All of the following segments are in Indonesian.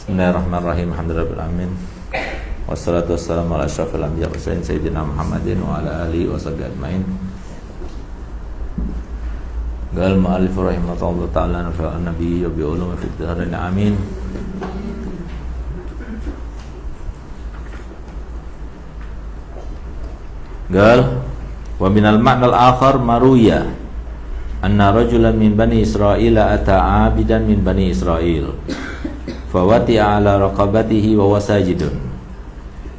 Bismillahirrahmanirrahim. Alhamdulillahirabbil alamin. Wassalatu wassalamu ala asyrafil anbiya'i wa sayyidina Muhammadin wa ala alihi wa sahbihi ajmain. Qala al-mu'allif rahimahullahu ta'ala nafa'an nabiyyi bi ulumi fid dharain amin. Qala wa minal ma'na al-akhar maruya anna rajulan min bani Israila ata 'abidan min bani Israil fawati'a ala raqabatihi wa wasajidun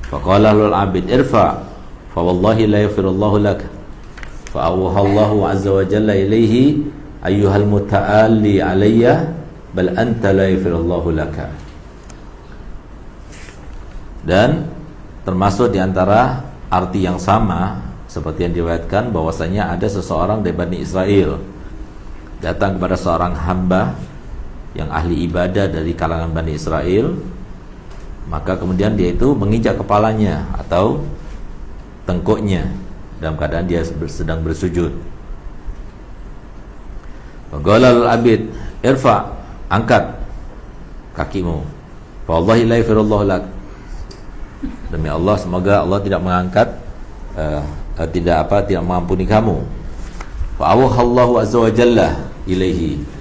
faqala lil 'abid irfa fa wallahi la yaghfirullahu lak fa awhallahu 'azza wa jalla ilaihi ayyuhal muta'alli alayya bal anta la yaghfirullahu laka. Dan termasuk diantara arti yang sama seperti yang diriwayatkan bahwasanya ada seseorang dari Bani Israel datang kepada seorang hamba yang ahli ibadah dari kalangan Bani Israel, maka kemudian dia itu menginjak kepalanya atau tengkuknya dalam keadaan dia sedang bersujud. Faqala al-abid irfa, angkat kakimu. Fa wallahi la yaghfirullahu lak. Demi Allah, semoga Allah tidak mengangkat tidak mengampuni kamu. Fa awhallahu azza wa jalla ilaihi.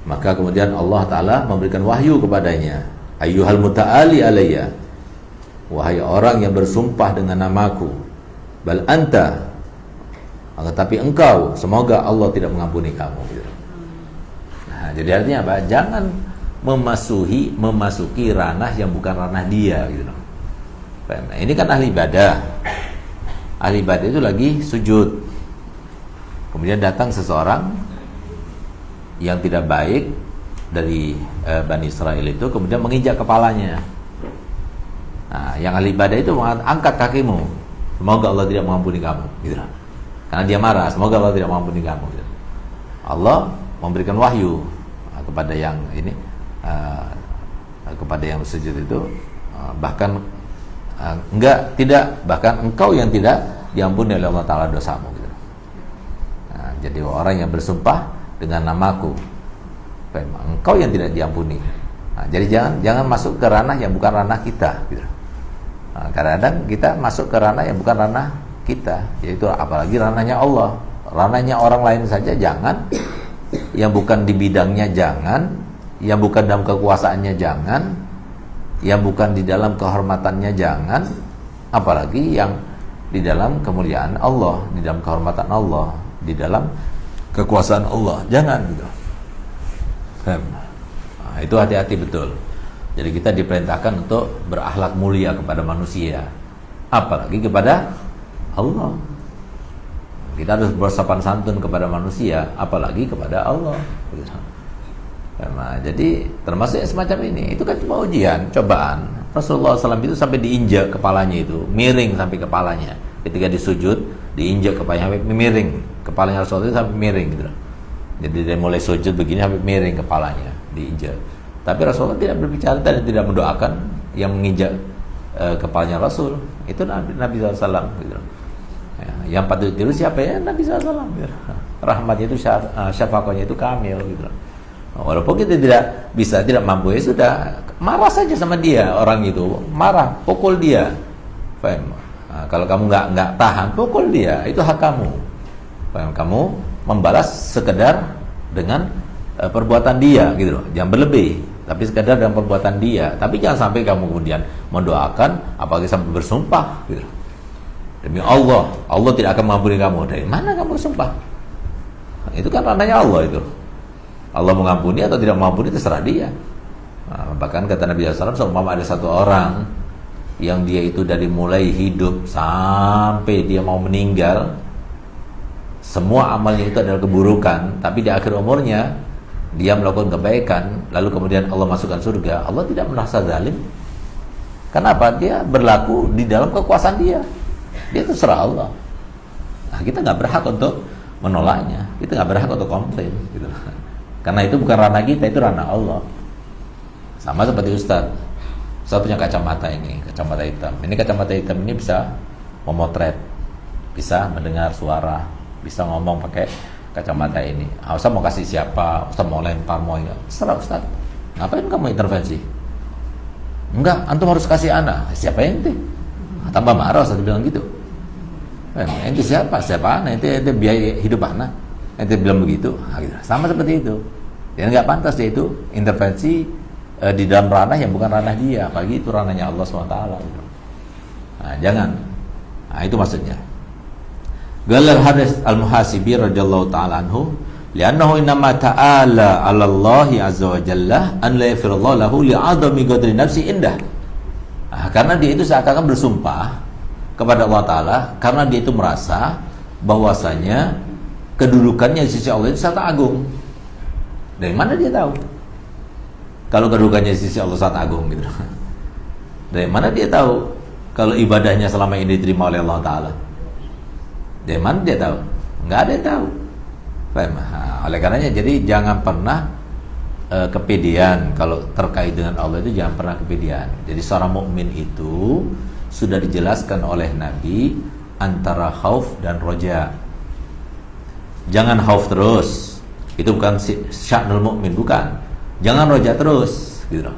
Maka kemudian Allah Ta'ala memberikan wahyu kepadanya, ayyuhal muta'ali alayya, wahai orang yang bersumpah dengan namaku, bal anta, tetapi engkau, semoga Allah tidak mengampuni kamu. Nah, jadi artinya apa? Jangan memasuki ranah yang bukan ranah dia gitu. Nah, ini kan ahli ibadah. Ahli ibadah itu lagi sujud. Kemudian datang seseorang yang tidak baik dari Bani Israel itu, kemudian menginjak kepalanya. Nah, yang ahli ibadah itu mengatakan, angkat kakimu, semoga Allah tidak mengampuni kamu, gitu. Karena dia marah, semoga Allah tidak mengampuni kamu, gitu. Allah memberikan wahyu kepada yang ini, kepada yang sujud itu, bahkan bahkan engkau yang tidak diampuni oleh Allah Ta'ala dosamu, gitu. Nah, jadi orang yang bersumpah dengan namaku, engkau yang tidak diampuni. Nah, jadi jangan masuk ke ranah yang bukan ranah kita, gitu. Nah, kadang-kadang kita masuk ke ranah yang bukan ranah kita, yaitu apalagi ranahnya Allah, ranahnya orang lain saja jangan, yang bukan di bidangnya jangan, yang bukan dalam kekuasaannya jangan, yang bukan di dalam kehormatannya jangan, apalagi yang di dalam kemuliaan Allah, di dalam kehormatan Allah, di dalam kekuasaan Allah, jangan gitu. Nah, itu hati-hati betul. Jadi kita diperintahkan untuk berakhlak mulia kepada manusia, apalagi kepada Allah. Kita harus bersopan santun kepada manusia, apalagi kepada Allah. Nah, jadi termasuk semacam ini, itu kan cuma ujian, cobaan. Rasulullah SAW itu sampai diinjak kepalanya, itu miring sampai kepalanya ketika disujud, diinjak kepalanya sampai miring. Kepalanya Rasulullah itu sampai miring gitu. Jadi dia mulai sujud begini sampai miring kepalanya, diinjak. Tapi Rasulullah tidak berbicara dan tidak mendoakan yang menginjak kepalanya Rasul. Itu Nabi SAW gitu. Ya, yang patut ditiru siapa ya? Nabi SAW gitu. Rahmatnya itu syafaqahnya itu kamil gitu. Walaupun kita tidak mampu, ya sudah, marah saja sama dia, orang itu marah, pukul dia. Nah, kalau kamu nggak tahan, pukul dia, itu hak kamu. Kamu membalas sekedar dengan perbuatan dia gitu loh, jangan berlebih, tapi sekedar dengan perbuatan dia. Tapi jangan sampai kamu kemudian mendoakan, apalagi sampai bersumpah gitu. Demi Allah, Allah tidak akan mengampuni kamu. Dari mana kamu bersumpah? Nah, itu kan ranahnya Allah itu. Allah mengampuni atau tidak mengampuni terserah dia. Nah, bahkan kata Nabi SAW, seumpama ada satu orang yang dia itu dari mulai hidup sampai dia mau meninggal, semua amalnya itu adalah keburukan, tapi di akhir umurnya dia melakukan kebaikan, lalu kemudian Allah masukkan surga, Allah tidak merasa zalim. Kenapa? Dia berlaku di dalam kekuasaan dia. Dia itu serah Allah. Nah, kita nggak berhak untuk menolaknya, kita nggak berhak untuk komplain, gitu. Karena itu bukan ranah kita, itu ranah Allah. Sama seperti Ustaz punya kacamata ini, kacamata hitam. Ini kacamata hitam ini bisa memotret, bisa mendengar suara, bisa ngomong pakai kacamata ini. Ustaz mau kasih siapa, Ustaz mau lempar, mau ya, serah Ustaz. Ngapain kamu intervensi? Enggak, antum harus kasih anak. Siapa ente? Tambah marah saat bilang gitu. Ente siapa? Siapa anak? Ente biaya hidup anak. Ente bilang begitu. Nah, gitu. Sama seperti itu. Dan nggak pantas dia itu intervensi di dalam ranah yang bukan ranah dia, apalagi itu ranahnya Allah SWT. Gitu. Nah, jangan. Nah, itu maksudnya. Galal Haris Al-Muhasibi radhiyallahu ta'ala anhu, li'annahu innama ta'ala 'ala Allah azza wa jalla an la yaghfirallahu lahu li'adami qadri nafsi indah. Nah, karena dia itu seakan-akan bersumpah kepada Allah Ta'ala karena dia itu merasa bahwasanya kedudukannya di sisi Allah itu sangat agung. Dari mana dia tahu kalau kedudukannya di sisi Allah sangat agung gitu? Dari mana dia tahu kalau ibadahnya selama ini diterima oleh Allah Ta'ala? Dari mana dia tahu? Nggak ada yang tahu. Nah, oleh karenanya jadi jangan pernah kepedean kalau terkait dengan Allah, itu jangan pernah kepedean. Jadi seorang mukmin itu sudah dijelaskan oleh Nabi antara khauf dan roja. Jangan khauf terus, itu bukan sya'nul mukmin, bukan. Jangan roja terus gitu loh.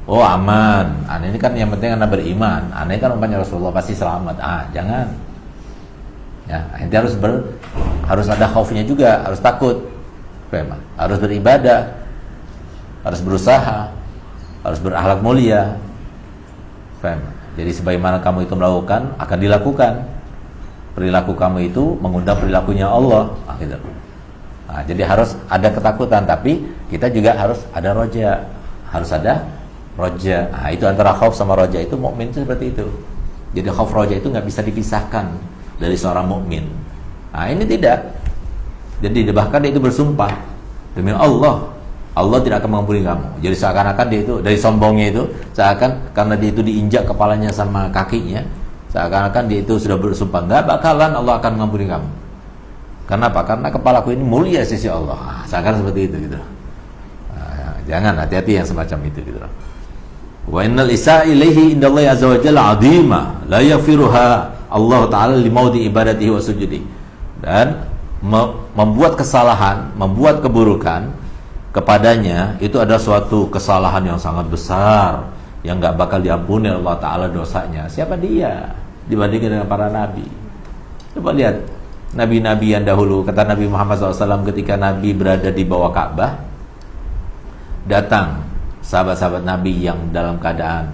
Oh aman, aneh ini kan yang penting anak beriman, aneh kan umpamanya Rasulullah pasti selamat. Jangan. Ya, ente harus ada khaufnya juga, harus takut. Harus beribadah, harus berusaha, harus berakhlak mulia. Jadi sebagaimana kamu itu melakukan akan dilakukan. Perilaku kamu itu mengundang perilakunya Allah. Gitu. Nah, jadi harus ada ketakutan, tapi kita juga harus ada roja, harus ada roja. Nah, itu antara khauf sama roja itu mukmin itu seperti itu. Jadi khauf roja itu nggak bisa dipisahkan dari seorang mukmin. Nah, ini tidak. Jadi bahkan dia itu bersumpah demi Allah, Allah tidak akan mengampuni kamu. Jadi seakan-akan dia itu dari sombongnya itu, seakan karena dia itu diinjak kepalanya sama kakinya, seakan-akan dia itu sudah bersumpah nggak bakalan Allah akan mengampuni kamu. Kenapa? Karena kepalaku ini mulia sisi Allah. Seakan seperti itu gitu. Nah, jangan, hati-hati yang semacam itu gitu. Wa innal isaa ilaihi indallahi azza wa jalla 'azima la yaghfiruha Allah Ta'ala limaudi ibadatihi wa sujudi. Dan membuat kesalahan, membuat keburukan kepadanya itu ada suatu kesalahan yang sangat besar yang gak bakal diampuni Allah Ta'ala dosanya. Siapa dia dibandingkan dengan para nabi? Coba lihat nabi-nabi yang dahulu. Kata Nabi Muhammad SAW ketika Nabi berada di bawah Ka'bah, datang sahabat-sahabat Nabi yang dalam keadaan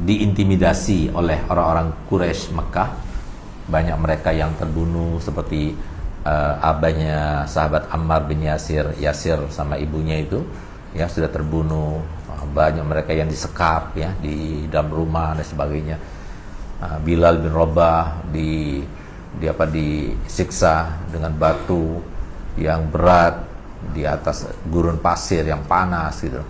diintimidasi oleh orang-orang Quraisy Mekah. Banyak mereka yang terbunuh, seperti abahnya sahabat Ammar bin Yasir sama ibunya itu ya sudah terbunuh. Banyak mereka yang disekap ya di dalam rumah dan sebagainya. Bilal bin Rabah disiksa dengan batu yang berat di atas gurun pasir yang panas gitu.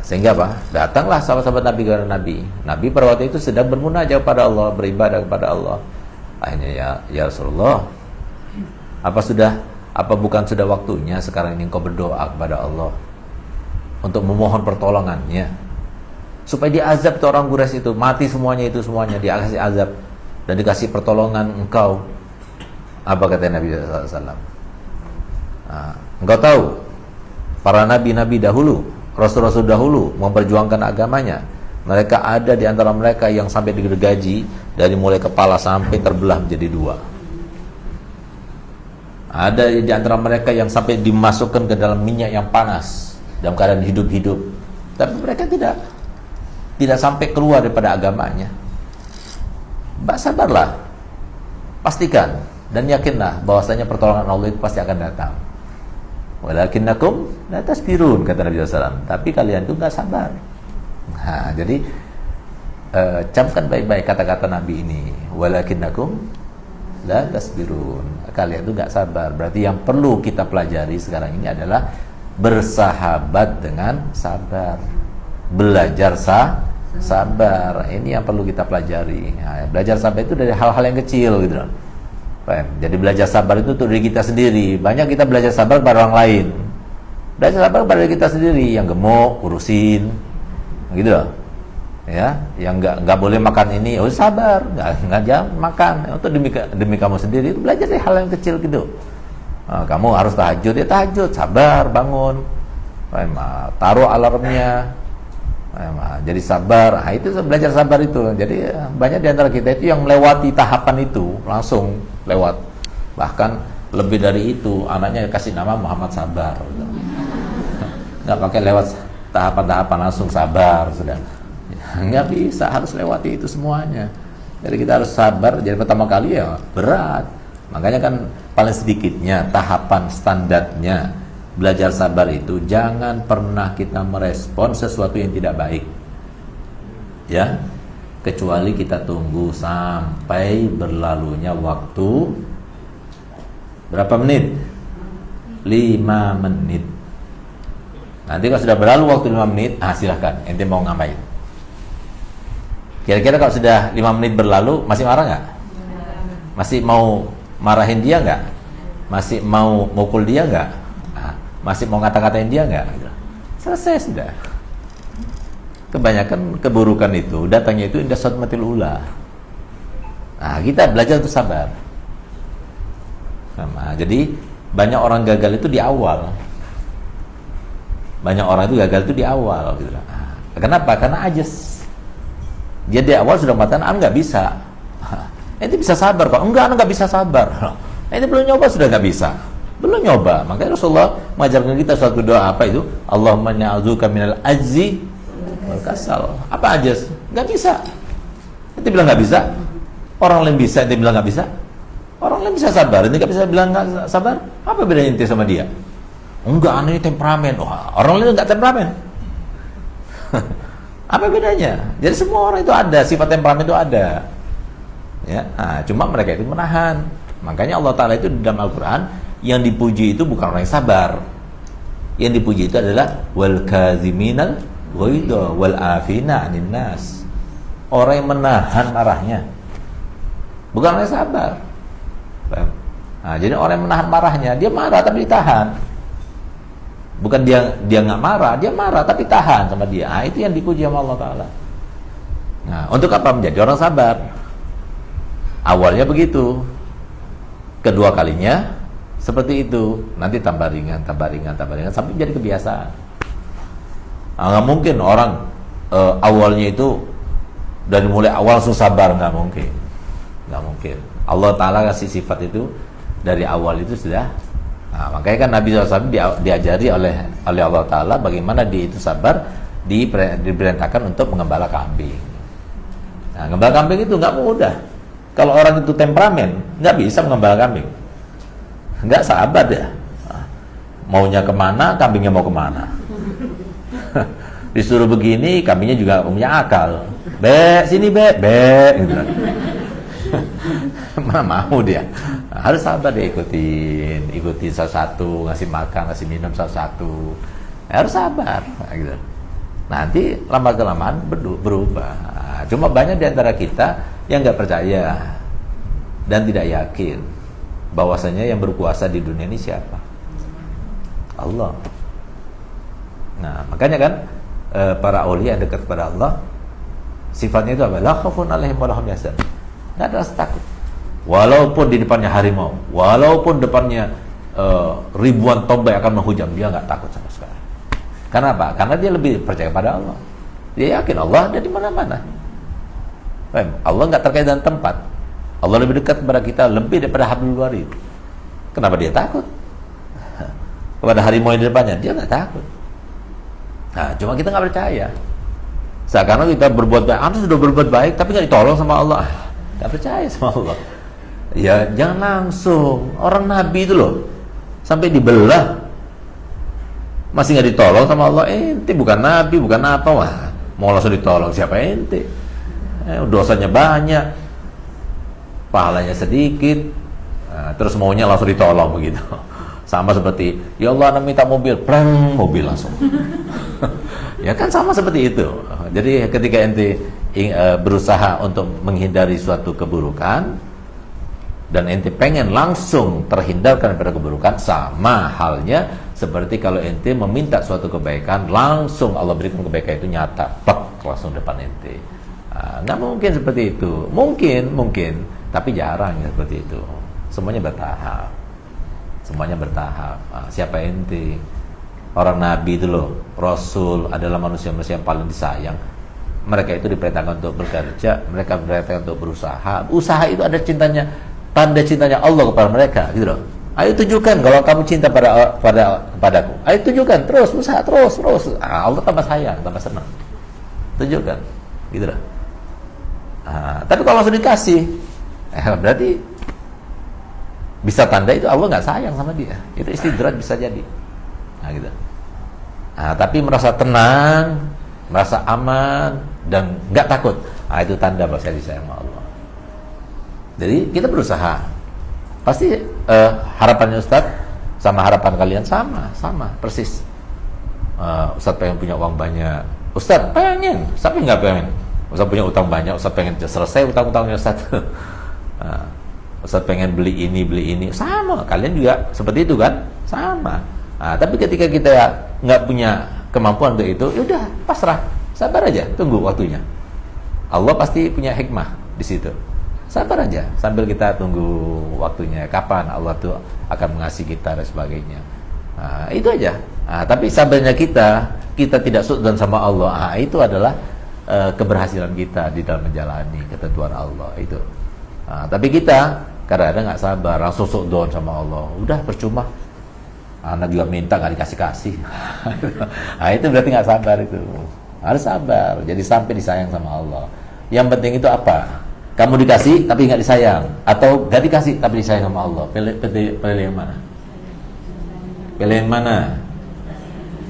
Sehingga apa? Datanglah sahabat-sahabat Nabi kepada Nabi. Nabi pada waktu itu sedang bermunajat kepada Allah, beribadah kepada Allah. Akhirnya ya Rasulullah, apa bukan sudah waktunya sekarang ini engkau berdoa kepada Allah untuk memohon pertolongannya supaya diazab tuh orang Quraisy itu, mati semuanya dikasih azab dan dikasih pertolongan engkau. Apa kata Nabi SAW? Engkau tahu para nabi-nabi dahulu, rasul-rasul dahulu memperjuangkan agamanya. Mereka ada di antara mereka yang sampai digergaji dari mulai kepala sampai terbelah menjadi dua. Ada di antara mereka yang sampai dimasukkan ke dalam minyak yang panas dalam keadaan hidup-hidup. Tapi mereka tidak sampai keluar daripada agamanya. Sabarlah, pastikan dan yakinlah bahwasanya pertolongan Allah itu pasti akan datang. Walakinnakum la tasbirun, kata Nabi SAW. Tapi kalian itu nggak sabar. Nah, jadi camkan baik-baik kata-kata Nabi ini. Walakinnakum la tasbirun. Kalian itu nggak sabar. Berarti yang perlu kita pelajari sekarang ini adalah bersahabat dengan sabar. Belajar sabar. Ini yang perlu kita pelajari. Nah, belajar sabar itu dari hal-hal yang kecil gitu loh. Jadi belajar sabar itu untuk diri kita sendiri. Banyak kita belajar sabar pada orang lain. Belajar sabar pada diri kita sendiri. Yang gemuk, urusin, gitu loh. Ya, yang nggak boleh makan ini, sabar, nggak jangan makan. Untuk demi kamu sendiri itu belajar dari hal yang kecil gitu. Kamu harus tahajud, ya tahajud, sabar, bangun. taruh alarmnya, jadi sabar. Nah, itu belajar sabar itu. Jadi banyak di antara kita itu yang melewati tahapan itu, langsung lewat. Bahkan lebih dari itu, anaknya kasih nama Muhammad Sabar. Nggak pakai lewat tahapan-tahapan, langsung sabar sudah. Nggak bisa, harus lewati itu semuanya. Jadi kita harus sabar. Jadi pertama kali ya berat. Makanya kan paling sedikitnya tahapan standarnya belajar sabar itu jangan pernah kita merespon sesuatu yang tidak baik, ya, kecuali kita tunggu sampai berlalunya waktu berapa menit? 5 menit. Nanti kalau sudah berlalu waktu 5 menit, silahkan ente mau ngapain. Kira-kira kalau sudah 5 menit berlalu masih marah nggak? Masih mau marahin dia nggak? Masih mau mukul dia nggak? Masih mau ngata-ngatain dia nggak? Selesai sudah. Kebanyakan keburukan itu datangnya itu indah sadmatil ula. Nah, kita belajar untuk sabar. Jadi banyak orang gagal itu di awal. Banyak orang itu gagal itu di awal. Gitu. Kenapa? Karena ajas. Dia di awal sudah mengatakan, nggak bisa. Itu bisa sabar kok? Enggak, nggak bisa sabar. Ini belum nyoba sudah nggak bisa. Belum nyoba. Makanya Rasulullah mengajarkan kita suatu doa apa itu? Allahumma na'udzuka minal ajzi wal kasal. Apa ajas? Nggak bisa. Ente bilang nggak bisa. Orang lain bisa, ente bilang nggak bisa. Orang lain bisa sabar, ente nggak bisa bilang nggak sabar. Apa bedanya ente sama dia? Enggak, aneh temperamen. Wah, orang lain nggak temperamen. Apa bedanya? Jadi semua orang itu ada, sifat temperamen itu ada. Ya, cuma mereka itu menahan. Makanya Allah Ta'ala itu di dalam Al-Quran yang dipuji itu bukan orang yang sabar. Yang dipuji itu adalah wal kaziminal ghaidha wal afina 'anil nas. Orang yang menahan marahnya. Bukan orang yang sabar. Jadi orang yang menahan marahnya, dia marah tapi ditahan. Bukan dia nggak marah, dia marah tapi tahan sama dia. Itu yang dipuji sama Allah Ta'ala. Nah, untuk apa menjadi orang sabar? Awalnya begitu. Kedua kalinya seperti itu, nanti tambah ringan sampai jadi kebiasaan. Nggak mungkin orang awalnya itu dari mulai awal langsung sabar, nggak mungkin. Allah Ta'ala kasih sifat itu dari awal itu sudah. Makanya kan Nabi SAW diajari oleh Allah Ta'ala bagaimana dia itu sabar, diperintahkan untuk mengembala kambing. Mengembala kambing itu nggak mudah. Kalau orang itu temperamen, nggak bisa mengembala kambing. Nggak sabar dia. Maunya kemana, kambingnya mau kemana. Disuruh begini, kambingnya juga punya akal. Sini be, gitu. Mana mau dia. Harus sabar dia ikutin satu-satu, ngasih makan, ngasih minum satu-satu. Harus sabar. Gitu. Nanti lama-kelamaan berubah. Cuma banyak di antara kita yang nggak percaya dan tidak yakin bahwasanya yang berkuasa di dunia ini siapa? Allah. Nah, makanya kan para aulia yang dekat kepada Allah sifatnya itu apa? La khaufun 'alaihim wa la hum yahzanun. Enggak ada rasa takut. Walaupun di depannya harimau, walaupun depannya ribuan tombak akan menghujam, dia nggak takut sama sekali. Karena apa? Karena dia lebih percaya pada Allah. Dia yakin Allah ada di mana-mana. Allah nggak terkait dengan tempat. Allah lebih dekat kepada kita lebih daripada hablul warid. Kenapa dia takut? Kepada harimau di depannya dia nggak takut. Cuma kita nggak percaya. Sekarang kita berbuat baik, Anda sudah berbuat baik tapi nggak ditolong sama Allah. Nggak percaya sama Allah. Ya jangan langsung. Orang Nabi itu loh sampai dibelah masih nggak ditolong sama Allah. Ente bukan Nabi, bukan apa, wah mau langsung ditolong siapa ente? Dosanya banyak, pahalanya sedikit, terus maunya langsung ditolong begitu. Sama seperti ya Allah, Anda minta mobil, preng, mobil langsung. Ya kan sama seperti itu. Jadi ketika ente berusaha untuk menghindari suatu keburukan dan ente pengen langsung terhindarkan dari keburukan, sama halnya seperti kalau ente meminta suatu kebaikan, langsung Allah berikan kebaikan itu nyata, pek, langsung depan ente. Nggak mungkin seperti itu. Mungkin, tapi jarang ya seperti itu. Semuanya bertahap. Siapa ente? orang nabi itu loh, rasul adalah manusia-manusia yang paling disayang. Mereka itu diperintahkan untuk bekerja, mereka diperintahkan untuk berusaha. Usaha itu ada cintanya, tanda cintanya Allah kepada mereka, gitu loh. Ayo tunjukkan kalau kamu cinta padaku. Ayo tunjukkan, terus usaha, terus. Allah tambah sayang, tambah senang. Tunjukkan, gitu loh. Tapi kalau langsung dikasih, berarti bisa tanda itu Allah nggak sayang sama dia. Itu istidraj bisa jadi. Gitu. Tapi merasa tenang, merasa aman dan nggak takut. Itu tanda bahwa saya disayang sama Allah. Jadi kita berusaha. Pasti harapannya Ustadz sama harapan kalian sama persis. Ustadz pengen punya uang banyak. Ustadz pengen, siapa nggak pengen? Ustadz punya utang banyak, Ustadz pengen selesai utang-utangnya Ustadz. Ustadz pengen beli ini, sama. Kalian juga seperti itu kan? Sama. Tapi ketika kita nggak punya kemampuan untuk itu, yaudah pasrah, sabar aja, tunggu waktunya. Allah pasti punya hikmah di situ. Sabar aja sambil kita tunggu waktunya, kapan Allah tuh akan mengasihi kita dan sebagainya. Itu aja. Tapi sabarnya kita tidak suudzon sama Allah. Itu adalah keberhasilan kita di dalam menjalani ketentuan Allah itu. Tapi kita kadang-kadang nggak sabar, langsung suudzon sama Allah. Udah percuma. Anak juga minta nggak dikasih. Itu berarti nggak sabar itu. Harus sabar. Jadi sampai disayang sama Allah. Yang penting itu apa? Kamu dikasih tapi nggak disayang, atau nggak dikasih tapi disayang sama Allah. Pilih yang mana? Pilih yang mana?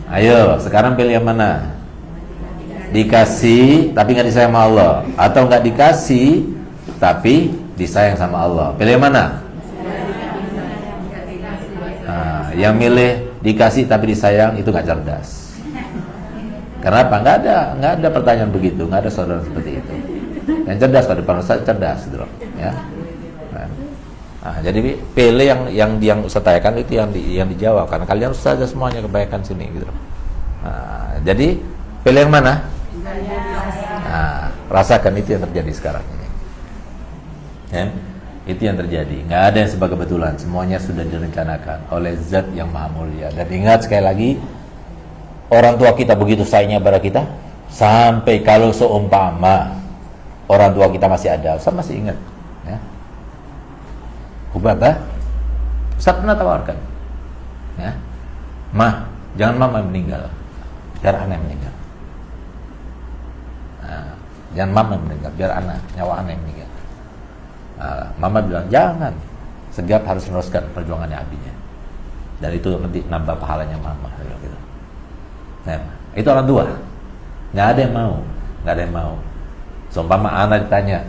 Ayo, sekarang pilih yang mana? Dikasih tapi nggak disayang sama Allah, atau nggak dikasih tapi disayang sama Allah. Pilih yang mana? Yang milih dikasih tapi disayang itu nggak cerdas. Kenapa? Nggak ada pertanyaan begitu, nggak ada saudara seperti itu. Yang cerdas pada depan Ustaz cerdas, gitu loh, ya. Jadi pilih yang Ustaz tanyakan itu yang dijawab, karena kalian Ustaz aja semuanya kebaikan sini, gitu loh. Jadi pilih yang mana? Rasakan itu yang terjadi sekarang ini. Ya? Itu yang terjadi. Nggak ada yang sebab kebetulan, semuanya sudah direncanakan oleh Zat yang Maha Mulia. Dan ingat sekali lagi, orang tua kita begitu sayangnya pada kita, sampai kalau seumpama orang tua kita masih ada, Ustaz masih ingat, ya. Ubah, Ustaz pernah tawarkan, ya, Mah, jangan mama meninggal, biar anak yang meninggal. Jangan mama yang meninggal, biar nyawa anak yang meninggal. Mama bilang jangan, Segap harus meneruskan perjuangannya abinya, dan itu nanti nambah pahalanya mama, gitu. Nah, itu orang tua, nggak ada yang mau. Seumpama anak ditanya,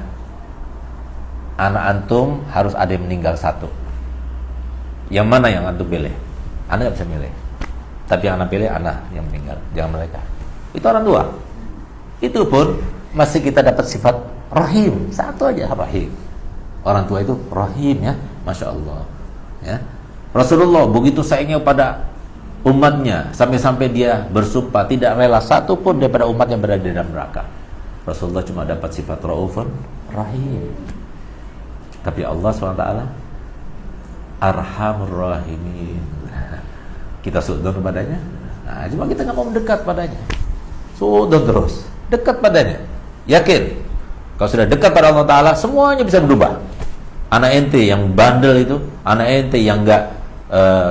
anak antum harus ada yang meninggal satu, yang mana yang antum pilih? Anak nggak bisa milih, tapi yang anak pilih anak yang meninggal, jangan mereka. Itu orang tua. Itu pun masih kita dapat sifat rahim, satu aja, rahim. Orang tua itu rahim, ya, masya Allah, ya. Rasulullah begitu sayangnya pada umatnya, sampai-sampai dia bersumpah tidak rela satu pun daripada umatnya berada di dalam neraka. Rasulullah cuma dapat sifat Raufun Rahim. Tapi Allah SWT Arhamur Rahimin. Kita suudzon kepadanya. Cuma kita nggak mau mendekat padanya. Suudzon terus, dekat padanya. Yakin, kalau sudah dekat pada Allah Ta'ala, semuanya bisa berubah. Anak ente yang bandel itu, anak ente yang nggak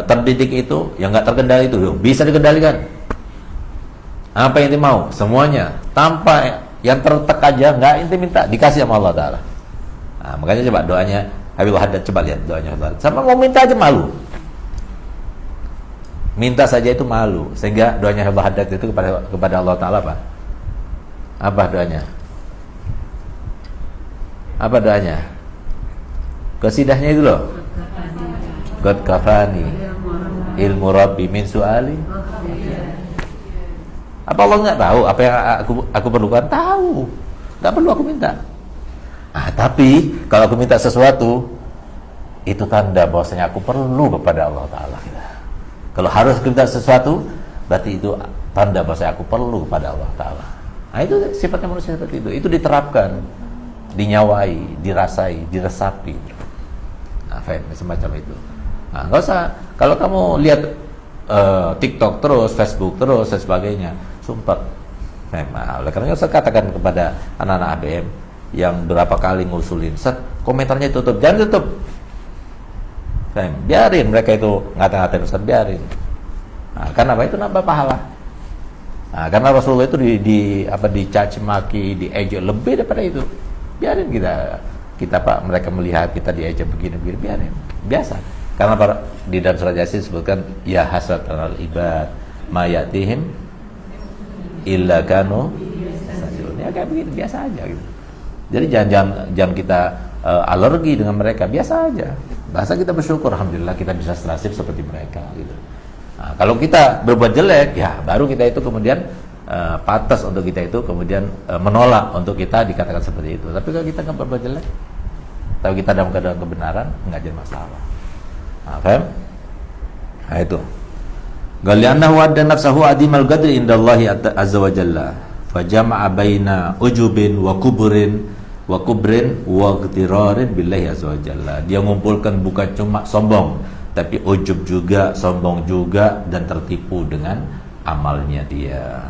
terdidik itu, yang nggak terkendali itu, bisa dikendalikan. Apa yang ente mau, semuanya tanpa yang tertek aja, nggak ente minta, dikasih sama Allah Ta'ala. Makanya coba doanya Habibul Haddad, coba lihat doanya Habibul Haddad. Sama mau minta aja malu, minta saja itu malu, sehingga doanya Habibul Haddad itu kepada Allah Ta'ala apa doanya? Apa doanya? Kesidahnya itu loh, Qad kafani ilmu Rabbi min su'ali. Apa Allah nggak tahu apa yang aku perlukan? Tahu, nggak perlu aku minta. Tapi kalau aku minta sesuatu, itu tanda bahwasanya aku perlu kepada Allah Ta'ala. Kalau harus minta sesuatu, berarti itu tanda bahwasanya aku perlu kepada Allah Ta'ala. Itu sifatnya manusia seperti itu. Itu diterapkan, dinyawai, dirasai, diresapi. Semacam itu. Nggak usah. Kalau kamu lihat TikTok terus, Facebook terus dan sebagainya. Sumpah. Memang. Oleh karena saya katakan kepada anak-anak ABM yang berapa kali ngusulin, Set, komentarnya tutup, jangan tutup. Biarin mereka itu ngata-ngatain Ustaz, biarin. Nah, karena apa? Itu nambah pahala. Nah, karena Rasulullah itu dicaci maki, diejek lebih daripada itu. Biarin kita Pak, mereka melihat kita diejek begini, biarin. Biasa. Karena di dalam surat Yasin disebutkan ya hasrat al ibad ma yatihim illa kanu ya kayak begini, biasa aja gitu. Jadi jangan kita alergi dengan mereka, biasa aja. Bahasa kita bersyukur, alhamdulillah kita bisa senasib seperti mereka gitu. Nah, kalau kita berbuat jelek, ya baru kita itu kemudian pantas untuk kita itu kemudian menolak untuk kita dikatakan seperti itu. Tapi kalau kita nggak berbuat jelek, tapi kita dalam keadaan kebenaran, nggak jadi masalah. Nah, paham? Nah, itu. Galiannahu adda nafsahu adimal qadri indallahi azza wa jalla. Fa jama'a baina ujubin wa kubrin wa ghitirarin billahi azza wa jalla. Dia mengumpulkan bukan cuma sombong, tapi ujub juga, sombong juga, dan tertipu dengan amalnya dia.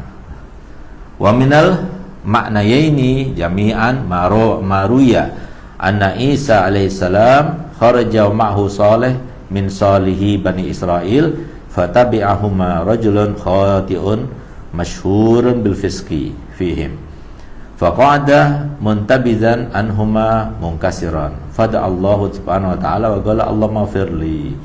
Wa minal ma'nayaini jami'an maruya anna Isa alaihissalam kharaja ma'hu salih min salihi bani Israel fatabi'ahuma rajulun khati'un masyhurun bil fisqi fihim faqa'ada muntabizan anhuma munkasiran fada'a Allah subhanahu wa ta'ala wa qala Allahumma firli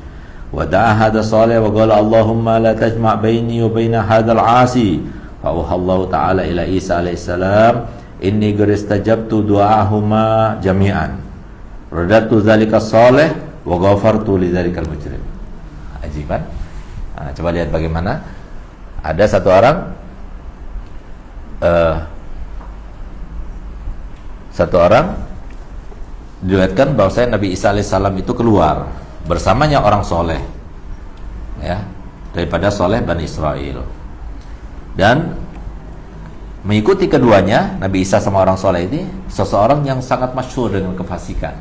wa da'a hadha salih wa qala Allahumma la tajma' baini wa baina hadzal 'asi fa Allah ta'ala ila Isa alaihi salam inni qad istajabtu du'ahuma jami'an radatu dzalika salih wa ghafartu li dzalikal mujrim. Ajiban. Nah, coba lihat bagaimana ada satu orang diriwayatkan bahwasanya Nabi Isa alaihissalam itu keluar bersamanya orang soleh, ya, daripada soleh Bani Israel, dan mengikuti keduanya Nabi Isa sama orang soleh ini seseorang yang sangat masyhur dengan kefasikan,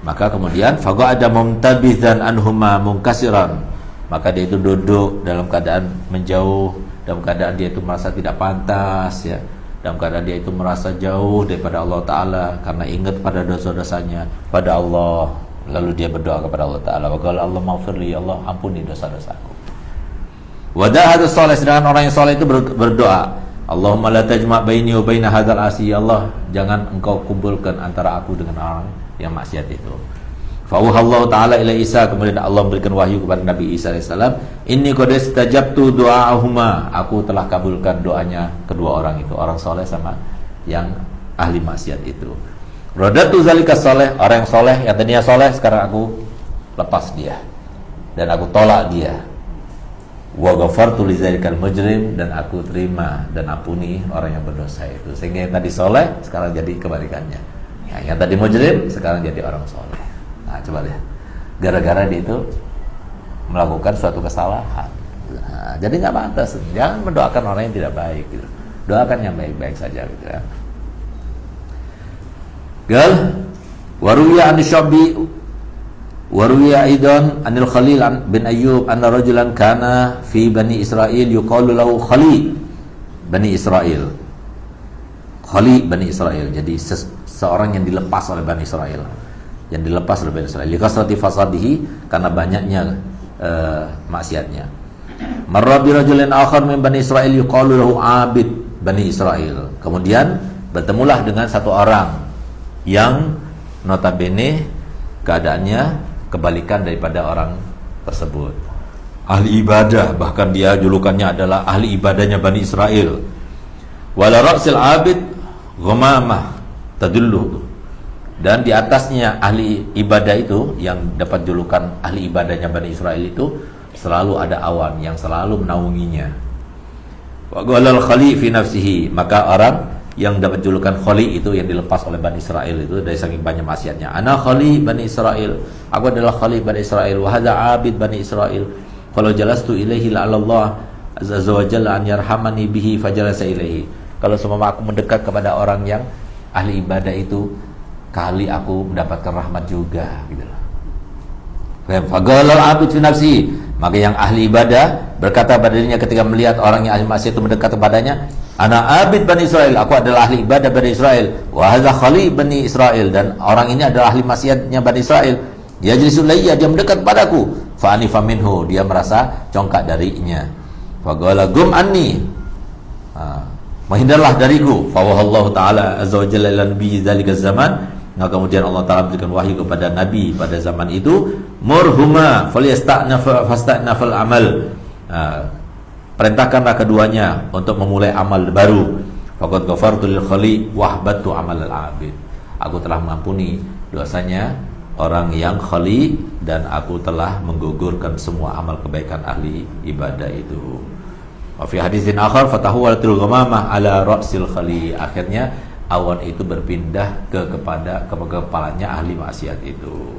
Maka kemudian faqa'ada mumtabizan anhuma munkasiran, maka dia itu duduk dalam keadaan menjauh, dalam keadaan dia itu merasa tidak pantas, ya, dalam keadaan dia itu merasa jauh daripada Allah Ta'ala karena ingat pada dosa-dosanya pada Allah. Lalu dia berdoa kepada Allah Ta'ala, wa qala Allah maghfirli, ya Allah ampuni dosa-dosaku. Wadahadu soleh, sedangkan orang yang soleh itu berdoa, Allahumma la tajma' baini wa baina hadzal 'asi, ya Allah jangan engkau kumpulkan antara aku dengan orang yang maksiat itu. Fa'uhallahu ta'ala ila Isa, kemudian Allah memberikan wahyu kepada Nabi Isa alaihissalam, inni qad istajabtu du'ahuma, aku telah kabulkan doanya kedua orang itu, orang soleh sama yang ahli maksiat itu. Radatu zalika soleh, orang yang soleh yang tadinya soleh sekarang aku lepas dia dan aku tolak dia. Wa ghafartu li dzalikal mujrim, dan aku terima dan ampuni orang yang berdosa itu. Sehingga yang tadi soleh sekarang jadi kebalikannya. Nah, yang tadi mujrim sekarang jadi orang soleh. Nah, coba lihat, gara-gara dia itu melakukan suatu kesalahan. Nah, jadi nggak pantas. Jangan mendoakan orang yang tidak baik gitu. Doakan yang baik-baik saja gitu ya. Gal waruya an Syabi waruya aidan anil Khalil bin Ayyub anna rajulan kana fi Bani Israil yuqalu lahu Khali Bani Israil. Khali Bani Israil. Jadi seorang yang dilepas oleh Bani Israel, yang dilepas oleh Bani Israel likasrati fasadihi, karena banyaknya maksiatnya. Marra bi rajulin akhar min Bani Israil yuqalu lahu Abid Bani Israil. Kemudian bertemulah dengan satu orang yang notabene keadaannya kebalikan daripada orang tersebut, ahli ibadah, bahkan dia julukannya adalah ahli ibadahnya Bani Israel. Wala ra'sil abid ghamamah tadullu, dan di atasnya ahli ibadah itu yang dapat julukan ahli ibadahnya Bani Israel itu selalu ada awan yang selalu menaunginya. Wa qalal khali fi nafsihi, maka orang yang dapat julukan khali itu yang dilepas oleh Bani Israel itu dari saking banyak maksiatnya. Ana khali Bani Israel, aku adalah khali Bani Israel, wa hadza abid Bani Israel. Kalau jalastu ilaihi la'allallah azza wa jalla an yarhamani bihi fajalasa ilaihi. Kalau semua aku mendekat kepada orang yang ahli ibadah itu, kali aku mendapatkan rahmat juga gitu loh. Faqala al-'abid fi nafsi, maka yang ahli ibadah berkata pada dirinya ketika melihat orang yang ahli maksiat itu mendekat kepadanya, ana abid Bani Israel, aku adalah ahli ibadah Bani Israel, wa hadza khali Bani Israel, dan orang ini adalah ahli maksiatnya Bani Israel. Yajlisu ilayya, dia mendekat padaku, fa anifa minhu, dia merasa congkak darinya. Faqala gum anni, menghindarlah dariku. Fa wahallahu taala azza wa jalla ila nabi dzalika zaman. Nah, kemudian Allah Ta'ala berikan wahyu kepada Nabi pada zaman itu, murhuma fasta'nafal amal, perintahkanlah keduanya untuk memulai amal baru. Faqad ghafartu lil khali wahbatu amal al-abid, aku telah mengampuni dosanya orang yang khali dan aku telah menggugurkan semua amal kebaikan ahli ibadah itu. Wa fi hadisin akhar fatahawalatul ghamamah ala ra'sil khali, akhirnya awan itu berpindah kepada kepalanya ahli maksiat itu.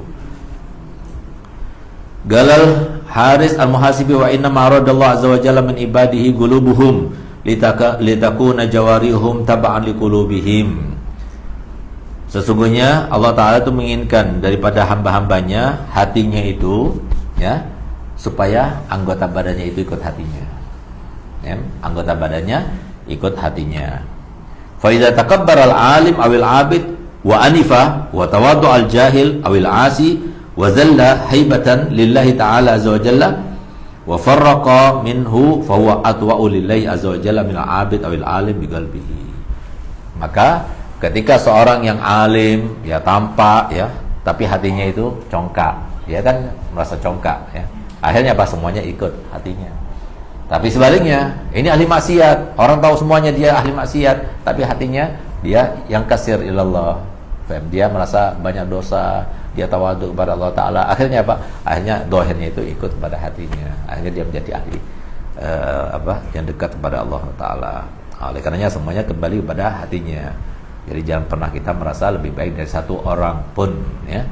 Galal Haris al-Muhasibi, wa inna ma aradallahu azza wa jalla min ibadihi qulubuhum litakuna jawarihum tab'an liqulubihim. Sesungguhnya Allah Ta'ala itu menginginkan daripada hamba-hambanya hatinya itu, ya, supaya anggota badannya itu ikut hatinya, ya, anggota badannya ikut hatinya. Fa idza takabbara al-alim awil abid wa anifa wa tawaddu al-jahil awil asi wa zalla haibatan lillahi ta'ala azza wa jalla wa farraqa minhu fa huwa atwa'u lillahi azza wa jalla min al-abid awil alim bi qalbihi. Maka ketika seorang yang alim, ya, tampak, ya, tapi hatinya itu congkak, ya kan, merasa congkak, ya, akhirnya apa, semuanya ikut hatinya. Tapi sebaliknya, ini ahli maksiat, orang tahu semuanya dia ahli maksiat, tapi hatinya dia yang kasir ilallah, dia merasa banyak dosa, dia tawadu kepada Allah Ta'ala. Akhirnya apa? Akhirnya dohirnya itu ikut kepada hatinya, akhirnya dia menjadi ahli yang dekat kepada Allah Ta'ala. Oleh karenanya semuanya kembali kepada hatinya. Jadi jangan pernah kita merasa lebih baik dari satu orang pun, ya,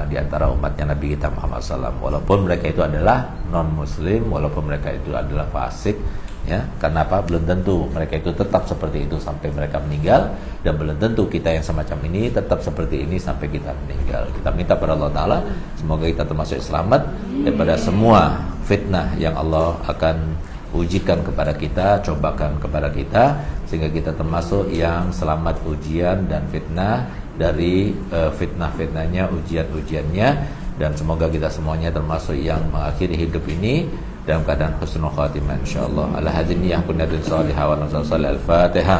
di antara umatnya Nabi kita Muhammad SAW, walaupun mereka itu adalah non muslim, walaupun mereka itu adalah fasik, ya. Karena apa? Belum tentu mereka itu tetap seperti itu sampai mereka meninggal, dan belum tentu kita yang semacam ini tetap seperti ini sampai kita meninggal. Kita minta pada Allah Ta'ala semoga kita termasuk selamat daripada semua fitnah yang Allah akan ujikan kepada kita, cobakan kepada kita, sehingga kita termasuk yang selamat ujian dan fitnah dari fitnah-fitnahnya, ujian-ujiannya, dan semoga kita semuanya termasuk yang mengakhiri hidup ini dalam keadaan husnul khatimah insyaallah. Ala hadhihi niyah kunnatin salihah wa nasallu al-Fatihah.